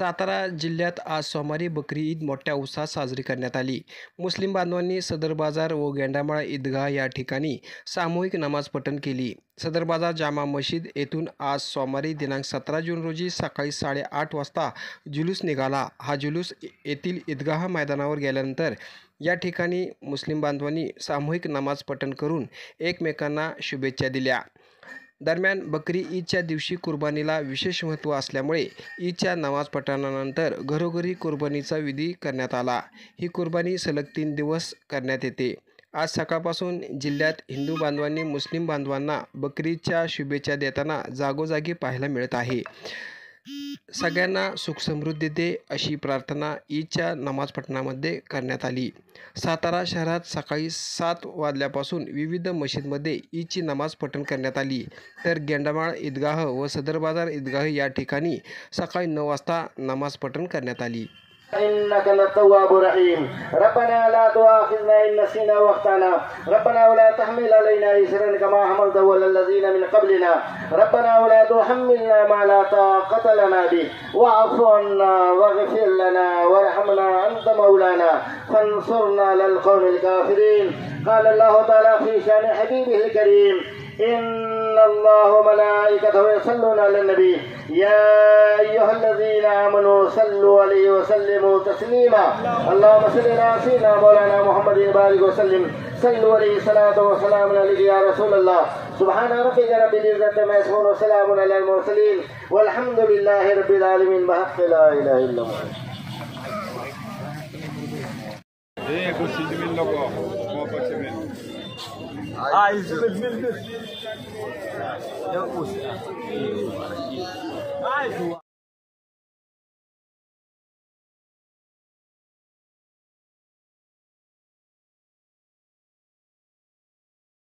सातारा जिल्ह्यात आज सोमवारी बकरी ईद मोठ्या उत्साहात साजरी करण्यात आली. मुस्लिम बांधवांनी सदर बाजार व गेंडामाळा ईदगाह या ठिकाणी सामूहिक नमाज पठण केली. सदर बाजार जामा मशीद येथून आज सोमवारी दिनांक 17 जून रोजी सकाळी 8:30 वाजता जुलूस निघाला. हा जुलूस येथील ईदगाह मैदानावर गेल्यानंतर या ठिकाणी मुस्लिम बांधवांनी सामूहिक नमाज पठण करून एकमेकांना शुभेच्छा दिल्या. दरम्यान बकरी ईदच्या दिवशी कुर्बानीला विशेष महत्त्व असल्यामुळे ईदच्या नमाज पठणानंतर घरोघरी कुर्बानीचा विधी करण्यात आला. ही कुर्बानी सलग 3 दिवस करण्यात येते. आज सकाळपासून जिल्ह्यात हिंदू बांधवांनी मुस्लिम बांधवांना बकरी ईदच्या शुभेच्छा देताना जागोजागी पाहायला मिळत आहे. सगळ्यांना सुख समृद्धी दे अशी प्रार्थना ईदच्या नमाज पठणामध्ये करण्यात आली. सातारा शहरात सकाळी 7 वाजल्यापासून विविध मशीदमध्ये ईदची नमाज पठण करण्यात आली. तर गेंडामाळ ईदगाह व सदर बाजार ईदगाह या ठिकाणी सकाळी 9 वाजता नमाज पठण करण्यात आली. إنك للتواب الرحيم ربنا لا تؤاخذنا إن نسينا واخطأنا ربنا ولا تحمل علينا إصرا كما حملته على الذين من قبلنا ربنا ولا تحملنا ما لا طاقة لنا به واعف عنا واغفر لنا وارحمنا أنت مولانا فانصرنا على القوم الكافرين. قال الله تعالى في شأن حبيبه الكريم إن الله وملائكته يصلون على النبي يا أيها الذين آمنوا صلوا عليه وسلموا تسليما اللهم صل على سيدنا مولانا محمد وبارك وسلم صلوا عليه الصلاة والسلام عليك يا رسول الله سبحان ربك رب العزة عما يصفون وسلام على المرسلين والحمد لله رب العالمين بحق لا إله إلا الله. Ah, isso.